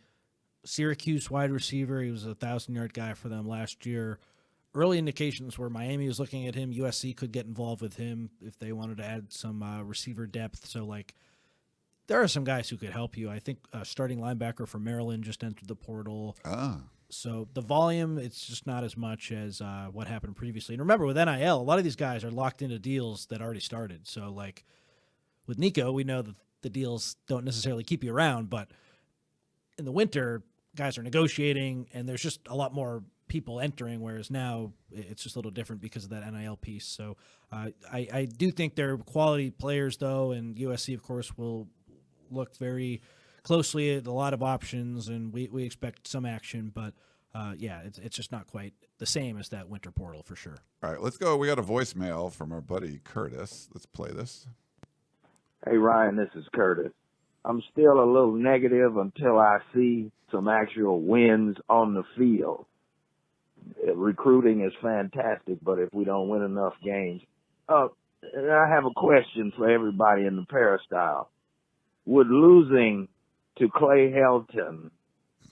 Syracuse wide receiver, he was a 1,000-yard guy for them last year. Early indications were Miami was looking at him. USC could get involved with him if they wanted to add some receiver depth. So, there are some guys who could help you. I think starting linebacker for Maryland just entered the portal. So the volume, it's just not as much as what happened previously. And remember, with NIL, a lot of these guys are locked into deals that already started. So, with Nico, we know that the deals don't necessarily keep you around, but in the winter, guys are negotiating, and there's just a lot more people entering, whereas now it's just a little different because of that NIL piece. So I do think they're quality players, though, and USC, of course, will look very closely at a lot of options, and we expect some action, but it's just not quite the same as that winter portal for sure. All right, let's go. We got a voicemail from our buddy Curtis. Let's play this. Hey, Ryan, this is Curtis. I'm still a little negative until I see some actual wins on the field. Recruiting is fantastic, but if we don't win enough games. I have a question for everybody in the Peristyle. Would losing to Clay Helton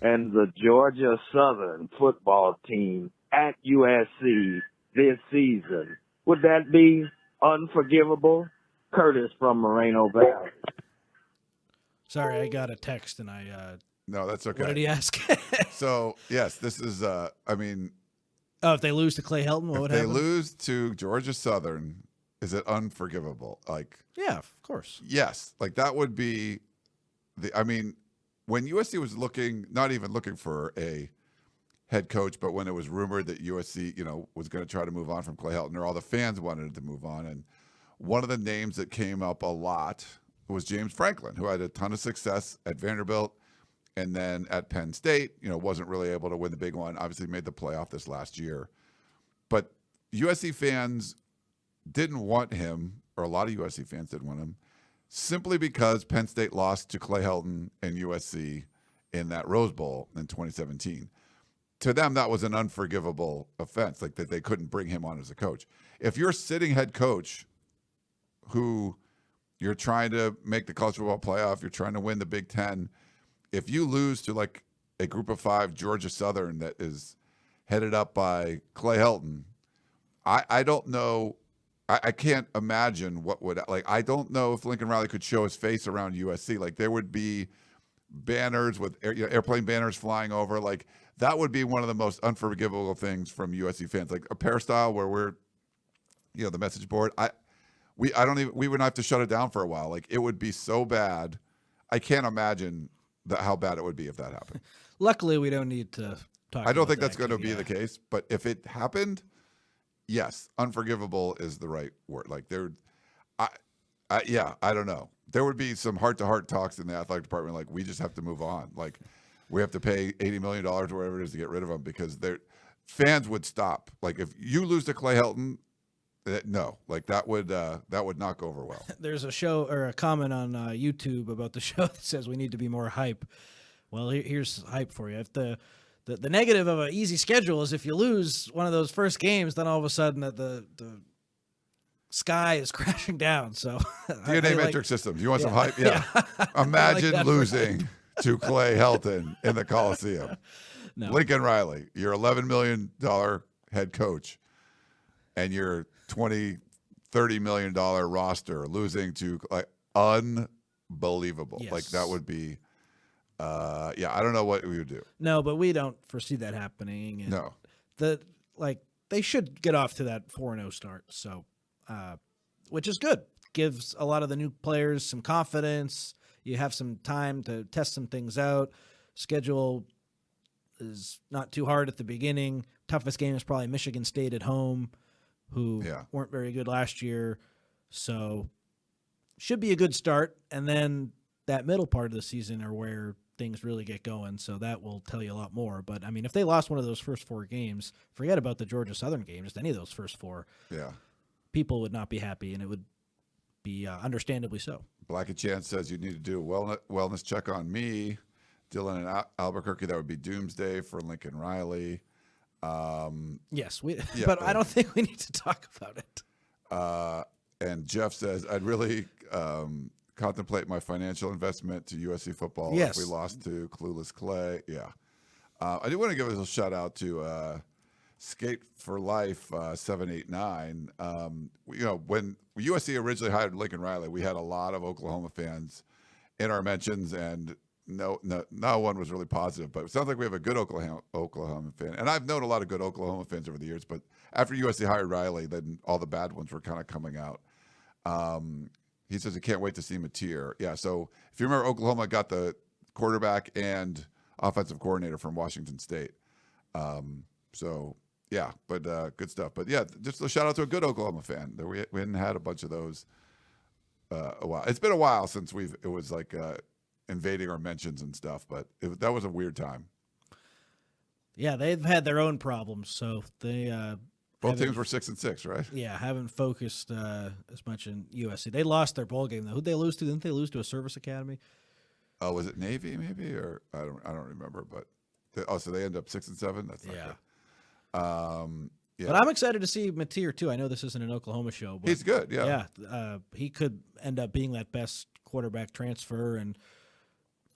and the Georgia Southern football team at USC this season, would that be unforgivable? Curtis from Moreno Valley. Sorry, I got a text and No, that's okay. What did he ask? So, yes, this is, if they lose to Clay Helton, what would happen? If they lose to Georgia Southern, is it unforgivable? Yeah, of course. Yes. That would be when USC was not even looking for a head coach, but when it was rumored that USC, was going to try to move on from Clay Helton, or all the fans wanted to move on. And one of the names that came up a lot was James Franklin, who had a ton of success at Vanderbilt and then at Penn State, wasn't really able to win the big one. Obviously made the playoff this last year. But USC fans didn't want him, or a lot of USC fans didn't want him, simply because Penn State lost to Clay Helton and USC in that Rose Bowl in 2017. To them, that was an unforgivable offense, that they couldn't bring him on as a coach. If you're sitting head coach who you're trying to make the college football playoff, you're trying to win the Big Ten, if you lose to a group of 5 Georgia Southern that is headed up by Clay Helton, I don't know. I can't imagine what would, I don't know if Lincoln Riley could show his face around USC. There would be banners with airplane banners flying over. That would be one of the most unforgivable things from USC fans. A Peristyle where we're, the message board. We would have to shut it down for a while. It would be so bad. I can't imagine how bad it would be if that happened. Luckily, we don't need to talk. I don't think that's going to be the case. But if it happened, yes, unforgivable is the right word. I don't know. There would be some heart-to-heart talks in the athletic department. We just have to move on. We have to pay $80 million or whatever it is to get rid of them, because fans would stop. If you lose to Clay Helton, No, like that would not go over well. There's a show or a comment on YouTube about the show that says we need to be more hype. Well, here's hype for you. If the negative of an easy schedule is if you lose one of those first games, then all of a sudden the sky is crashing down. So DNA metric systems. You want some hype? Yeah. I Imagine like losing to Clay Helton in the Coliseum. No. Lincoln Riley, your $11 million head coach, and your $20, $30 million roster losing to like unbelievable. Yes. Like that would be, I don't know what we would do. No, but we don't foresee that happening. And No. They should get off to that 4-0 start. So, which is good. Gives a lot of the new players some confidence. You have some time to test some things out. Schedule is not too hard at the beginning. Toughest game is probably Michigan State at home, who weren't very good last year. So should be a good start. And then that middle part of the season are where things really get going. So that will tell you a lot more. But, I mean, if they lost one of those first 4 games, forget about the Georgia Southern game, just any of those first 4. Yeah. People would not be happy, and it would be understandably so. Black and Chance says you need to do a wellness check on me. Dylan in Albuquerque, that would be doomsday for Lincoln Riley. Yes, but I don't think we need to talk about it. And Jeff says, I'd really contemplate my financial investment to USC football Yes. if we lost to Clueless Clay. Yeah. I do want to give a little shout out to Skate for Life 789. When USC originally hired Lincoln Riley, we had a lot of Oklahoma fans in our mentions, and no one was really positive. But it sounds like we have a good Oklahoma fan. And I've known a lot of good Oklahoma fans over the years, but after USC hired Riley, then all the bad ones were kind of coming out. He says he can't wait to see Mateer. Yeah, so if you remember, Oklahoma got the quarterback and offensive coordinator from Washington State. Good stuff. But yeah, just a shout out to a good Oklahoma fan. We hadn't had a bunch of those a while. It's been a while since it was like invading our mentions and stuff, but that was a weird time. Yeah, they've had their own problems, so they both teams were 6-6, right? Yeah, haven't focused as much in USC. They lost their bowl game though. Who'd they lose to? Didn't they lose to a service academy? Oh, was it Navy maybe, or I don't remember. But so they end up 6-7. That's not good. Yeah. But I'm excited to see Mateer too. I know this isn't an Oklahoma show, but he's good. Yeah. He could end up being that best quarterback transfer, and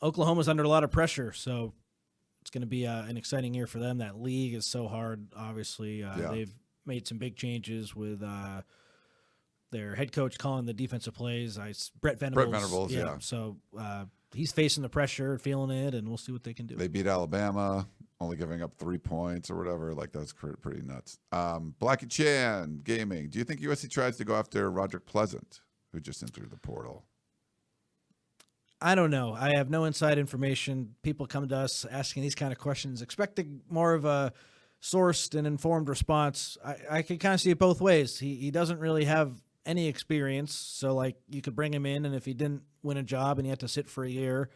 Oklahoma's under a lot of pressure, so it's going to be an exciting year for them. That league is so hard. Obviously, they've made some big changes with their head coach calling the defensive plays. Brett Venables. Yeah. So he's facing the pressure, feeling it, and we'll see what they can do. They beat Alabama, only giving up 3 points or whatever. Like, that's pretty nuts. Blackie Chan Gaming. Do you think USC tries to go after Roderick Pleasant, who just entered the portal? I don't know. I have no inside information. People come to us asking these kind of questions, expecting more of a sourced and informed response. I can kind of see it both ways. He doesn't really have any experience, so like you could bring him in, and if he didn't win a job and he had to sit for a year,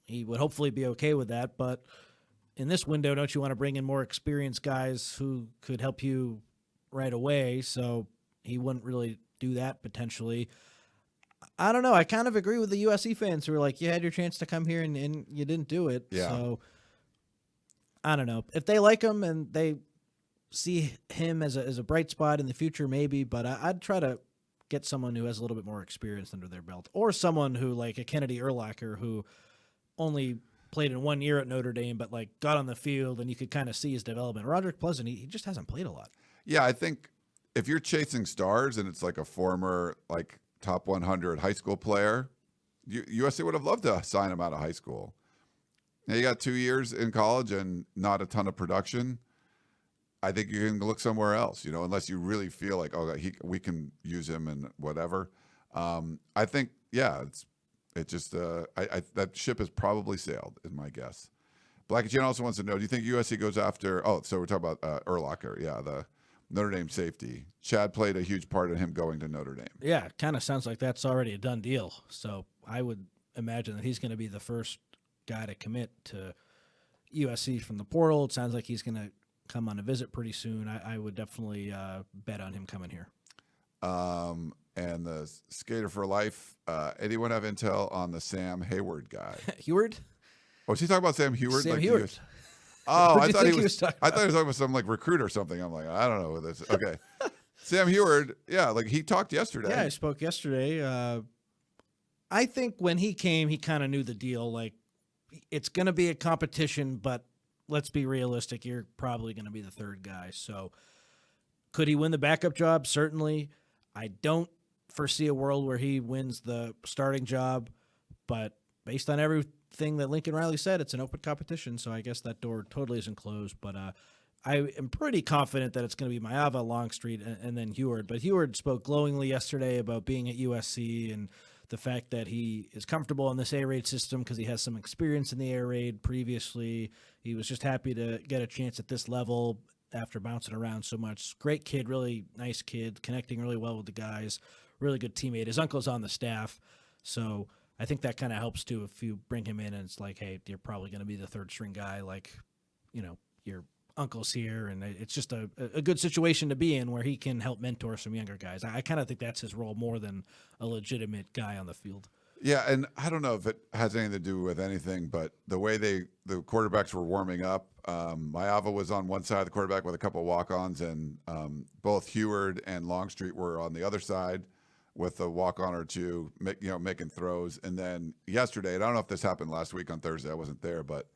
he would hopefully be okay with that. But in this window, don't you want to bring in more experienced guys who could help you right away? So he wouldn't really do that potentially. I don't know. I kind of agree with the USC fans who are like, you had your chance to come here and you didn't do it. Yeah. So I don't know. If they like him and they see him as a bright spot in the future, maybe, but I'd try to get someone who has a little bit more experience under their belt, or someone who like a Kennedy Urlacher who only played in 1 year at Notre Dame, but like got on the field and you could kind of see his development. Roderick Pleasant, he just hasn't played a lot. Yeah, I think if you're chasing stars and it's like a former like top 100 high school player, USC would have loved to sign him out of high school. Now you got 2 years in college and not a ton of production. I think you can look somewhere else, unless you really feel like, we can use him and whatever. I think, that ship has probably sailed, is my guess. Blackie Jen also wants to know, do you think USC goes after, so we're talking about Urlacher, the Notre Dame safety. Chad played a huge part in him going to Notre Dame. Yeah, it kind of sounds like that's already a done deal. So I would imagine that he's going to be the first guy to commit to USC from the portal. It sounds like he's going to come on a visit pretty soon. I would definitely bet on him coming here. And the Skater for Life. Anyone have intel on the Sam Hayward guy? Heward? Oh, was he talking about Sam Hayward? Sam like Heward. Oh, Who'd you think he was talking I thought he was talking about some like recruit or something. I'm like, I don't know who this is. Okay. Sam Heward, yeah, like he talked yesterday. Yeah, I spoke yesterday. I think when he came, he kind of knew the deal. Like, it's going to be a competition, but let's be realistic. You're probably going to be the third guy. So could he win the backup job? Certainly. I don't foresee a world where he wins the starting job, but based on everything that Lincoln Riley said, it's an open competition, so I guess that door totally isn't closed. But I am pretty confident that it's going to be Iamaleava, Longstreet, and then Heward. But Heward spoke glowingly yesterday about being at USC and the fact that he is comfortable in this air raid system because he has some experience in the air raid previously. He was just happy to get a chance at this level after bouncing around so much. Great kid, really nice kid, connecting really well with the guys, really good teammate. His uncle's on the staff, so I think that kind of helps too if you bring him in and it's like, hey, you're probably going to be the third string guy, like, you know, your uncle's here, and it's just a good situation to be in where he can help mentor some younger guys. I kind of think that's his role more than a legitimate guy on the field. Yeah, and I don't know if it has anything to do with anything, but the way the quarterbacks were warming up, Iamaleava was on one side of the quarterback with a couple of walk-ons, and both Heward and Longstreet were on the other side with a walk-on or two, making throws. And then yesterday, and I don't know if this happened last week on Thursday, I wasn't there, but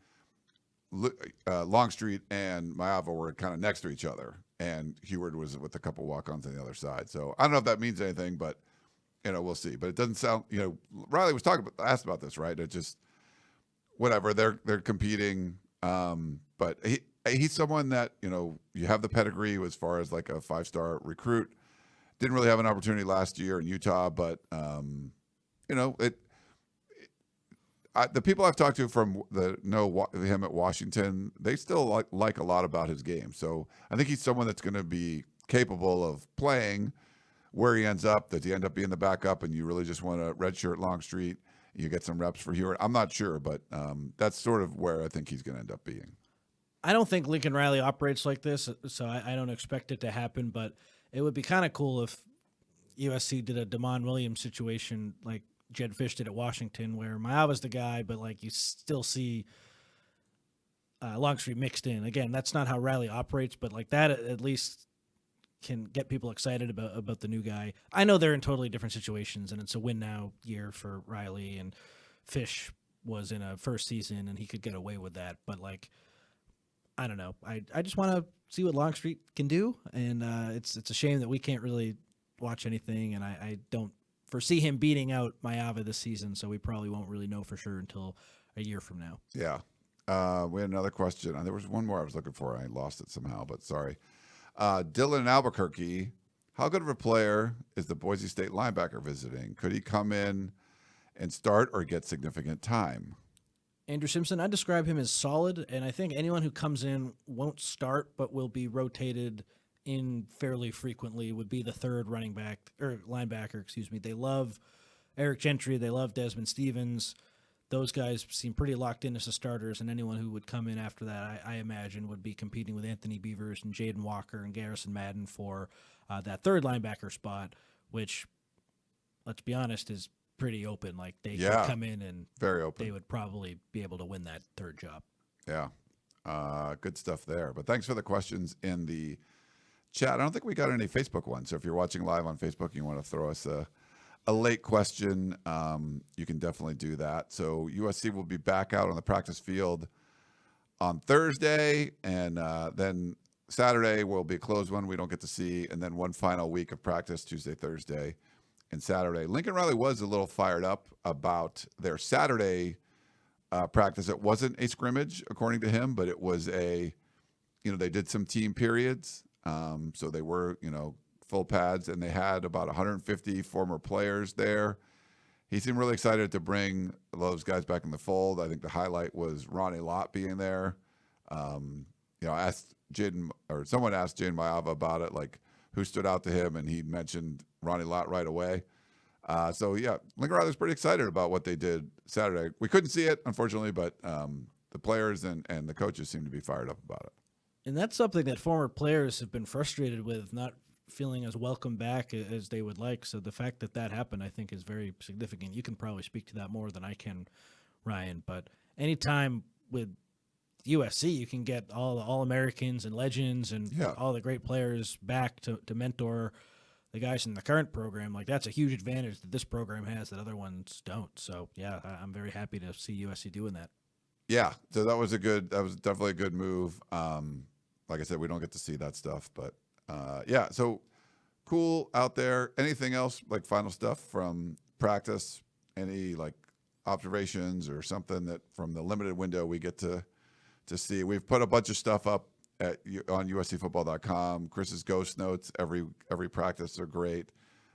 Longstreet and Iamaleava were kind of next to each other, and Heward was with a couple walk-ons on the other side. So I don't know if that means anything, but we'll see. But it doesn't sound, Riley was asked about this, right? It just, whatever, they're competing. But he's someone that, you have the pedigree as far as like a 5-star recruit. Didn't really have an opportunity last year in Utah, but the people I've talked to from know him at Washington, they still like a lot about his game. So I think he's someone that's going to be capable of playing. Where he ends up, does he end up being the backup and you really just want to redshirt Longstreet? You get some reps for Heward. I'm not sure, but that's sort of where I think he's going to end up being. I don't think Lincoln Riley operates like this, so I don't expect it to happen, but it would be kind of cool if USC did a Damon Williams situation like Jed Fish did at Washington, where Iamaleava's the guy, but like you still see Longstreet mixed in. Again, that's not how Riley operates, but like that at least can get people excited about the new guy. I know they're in totally different situations, and it's a win now year for Riley, and Fish was in a first season and he could get away with that. But like, I don't know. I just want to see what Longstreet can do, and it's a shame that we can't really watch anything, and I don't foresee him beating out Iamaleava this season, so we probably won't really know for sure until a year from now. Yeah. We had another question. There was one more I was looking for. I lost it somehow, but sorry. Dylan in Albuquerque, how good of a player is the Boise State linebacker visiting? Could he come in and start or get significant time? Andrew Simpson, I describe him as solid, and I think anyone who comes in won't start but will be rotated in fairly frequently, would be the third linebacker. They love Eric Gentry. They love Desmond Stevens. Those guys seem pretty locked in as the starters, and anyone who would come in after that, I imagine, would be competing with Anthony Beavers and Jaden Walker and Garrison Madden for that third linebacker spot, which, let's be honest, is pretty open. Like, they could come in and very open. They would probably be able to win that third job. Yeah. Good stuff there. But thanks for the questions in the chat. I don't think we got any Facebook ones, so if you're watching live on Facebook and you want to throw us a late question, you can definitely do that. So USC will be back out on the practice field on Thursday, and then Saturday will be a closed one we don't get to see, and then one final week of practice, Tuesday, Thursday, and Saturday. Lincoln Riley was a little fired up about their Saturday practice. It wasn't a scrimmage, according to him, but it was they did some team periods. So they were, full pads, and they had about 150 former players there. He seemed really excited to bring those guys back in the fold. I think the highlight was Ronnie Lott being there. Someone asked Jaden Iamaleava about it, like who stood out to him, and he mentioned Ronnie Lott right away. Lincoln Riley's pretty excited about what they did Saturday. We couldn't see it, unfortunately, but the players and the coaches seem to be fired up about it. And that's something that former players have been frustrated with, not feeling as welcome back as they would like. So the fact that that happened, I think, is very significant. You can probably speak to that more than I can, Ryan. But anytime with USC, you can get all Americans and legends and all the great players back to mentor the guys in the current program. Like, that's a huge advantage that this program has that other ones don't. So yeah, I'm very happy to see USC doing that. Yeah, so that was definitely a good move. Like I said, we don't get to see that stuff, but yeah, so cool out there. Anything else, like final stuff from practice? Any like observations or something that from the limited window we get to see? We've put a bunch of stuff up on USCfootball.com. Chris's ghost notes every practice are great.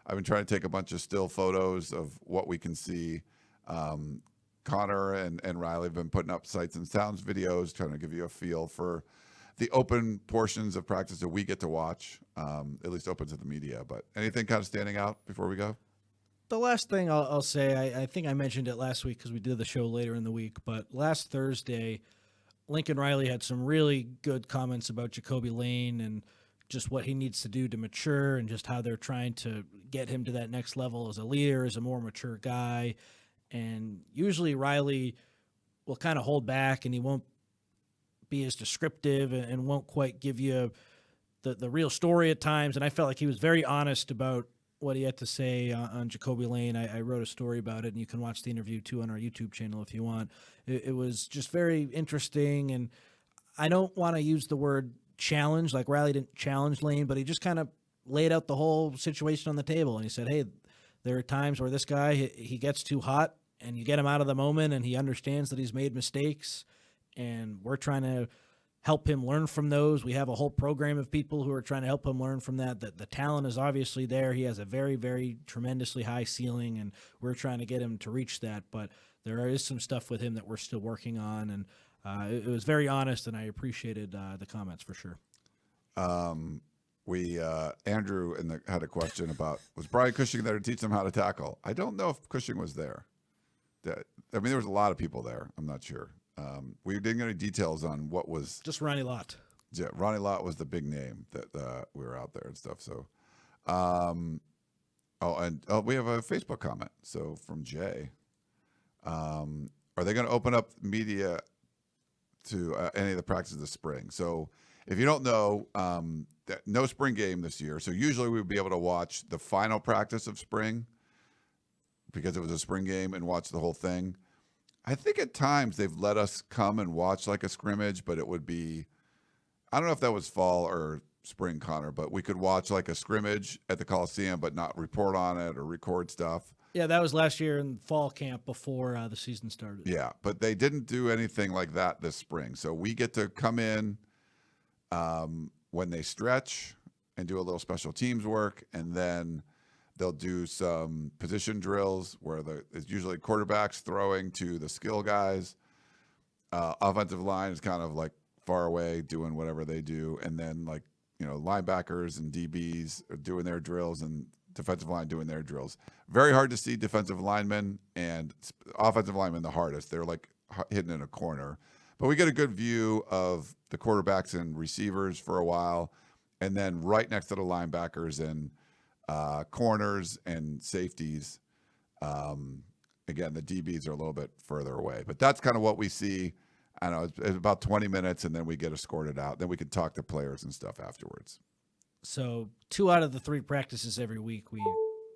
I've been trying to take a bunch of still photos of what we can see. Connor and Riley have been putting up sights and sounds videos, trying to give you a feel for the open portions of practice that we get to watch, at least open to the media. But anything kind of standing out before we go? The last thing I'll say, I think I mentioned it last week because we did the show later in the week, but last Thursday, Lincoln Riley had some really good comments about Jacoby Lane and just what he needs to do to mature and just how they're trying to get him to that next level as a leader, as a more mature guy. And usually Riley will kind of hold back and he won't be as descriptive and won't quite give you the real story at times. And I felt like he was very honest about what he had to say on Jacoby Lane. I wrote a story about it, and you can watch the interview too on our YouTube channel if you want. It was just very interesting. And I don't want to use the word challenge, like Riley didn't challenge Lane, but he just kind of laid out the whole situation on the table. And he said, hey, there are times where this guy, he gets too hot and you get him out of the moment and he understands that he's made mistakes, and we're trying to help him learn from those. We have a whole program of people who are trying to help him learn from that. The talent is obviously there. He has a very, very tremendously high ceiling, and we're trying to get him to reach that. But there is some stuff with him that we're still working on, and it was very honest, and I appreciated the comments for sure. Andrew had a question about, was Brian Cushing there to teach them how to tackle? I don't know if Cushing was there. I mean, there was a lot of people there. I'm not sure. We didn't get any details on what was. Just Ronnie Lott. Yeah, Ronnie Lott was the big name that we were out there and stuff. So, we have a Facebook comment. So from Jay, are they going to open up media to any of the practices this spring? So if you don't know, no spring game this year. So usually we would be able to watch the final practice of spring because it was a spring game and watch the whole thing. I think at times they've let us come and watch like a scrimmage, but it would be, I don't know if that was fall or spring, Connor, but we could watch like a scrimmage at the Coliseum, but not report on it or record stuff. Yeah, that was last year in fall camp before the season started. Yeah, but they didn't do anything like that this spring. So we get to come in when they stretch and do a little special teams work, and then they'll do some position drills where it's usually quarterbacks throwing to the skill guys. Offensive line is kind of like far away doing whatever they do. And then linebackers and DBs are doing their drills and defensive line doing their drills. Very hard to see defensive linemen and offensive linemen the hardest. They're like hidden in a corner. But we get a good view of the quarterbacks and receivers for a while. And then right next to the linebackers and corners and safeties. Again, the DBs are a little bit further away, but that's kind of what we see. I know it's about 20 minutes, and then we get escorted out. Then we can talk to players and stuff afterwards. So 2 out of the 3 practices every week we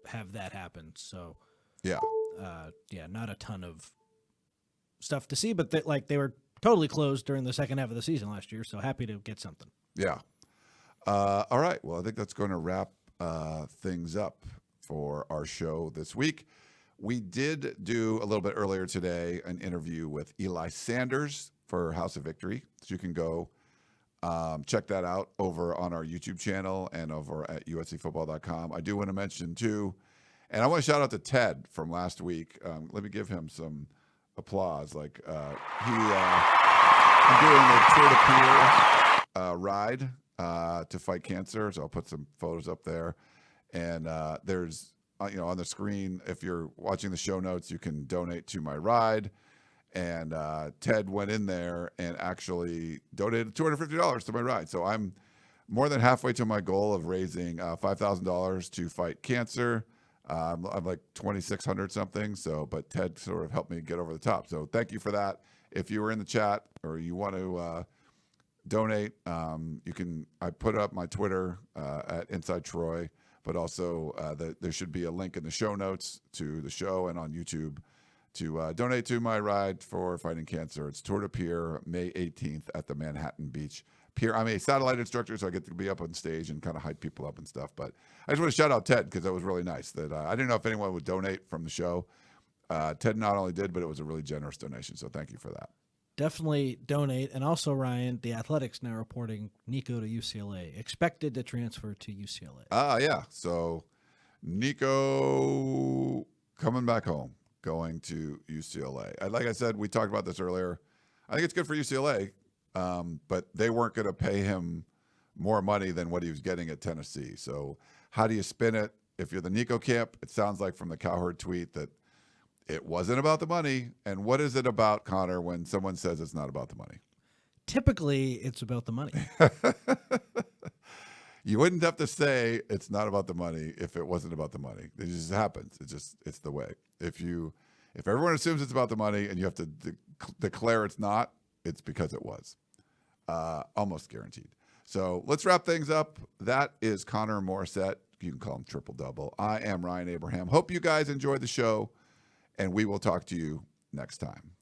have that happen. So yeah, not a ton of stuff to see, but they were totally closed during the second half of the season last year. So happy to get something. Yeah. All right. Well, I think that's going to wrap things up for our show this week. We did do a little bit earlier today an interview with Eli Sanders for House of Victory. So you can go check that out over on our YouTube channel and over at uscfootball.com. I do want to mention too, and I want to shout out to Ted from last week. Let me give him some applause. I'm doing the Tour de Pierre ride to fight cancer, so I'll put some photos up there. And there's, on the screen, if you're watching the show notes, you can donate to my ride. And Ted went in there and actually donated $250 to my ride. So I'm more than halfway to my goal of raising $5,000 to fight cancer. I'm like 2,600 something. So, but Ted sort of helped me get over the top. So thank you for that. If you were in the chat or you want to donate, you can. I put up my Twitter at Inside Troy, but also there should be a link in the show notes to the show and on YouTube to donate to my ride for fighting cancer. It's Tour de Pier, May 18th at the Manhattan Beach Pier. I'm a satellite instructor, so I get to be up on stage and kind of hype people up and stuff. But I just want to shout out Ted because that was really nice. That I didn't know if anyone would donate from the show. Ted not only did, but it was a really generous donation. So thank you for that. Definitely donate. And also, Ryan, the Athletics now reporting Nico to UCLA. Expected to transfer to UCLA. Yeah. So Nico coming back home, going to UCLA. Like I said, we talked about this earlier. I think it's good for UCLA, but they weren't going to pay him more money than what he was getting at Tennessee. So how do you spin it? If you're the Nico camp, it sounds like from the Cowherd tweet that it wasn't about the money. And what is it about, Connor, when someone says it's not about the money? Typically, it's about the money. You wouldn't have to say it's not about the money if it wasn't about the money. It just happens. It's the way. If everyone assumes it's about the money and you have to declare it's not, it's because it was. Almost guaranteed. So let's wrap things up. That is Connor Morrissette. You can call him Triple Double. I am Ryan Abraham. Hope you guys enjoyed the show, and we will talk to you next time.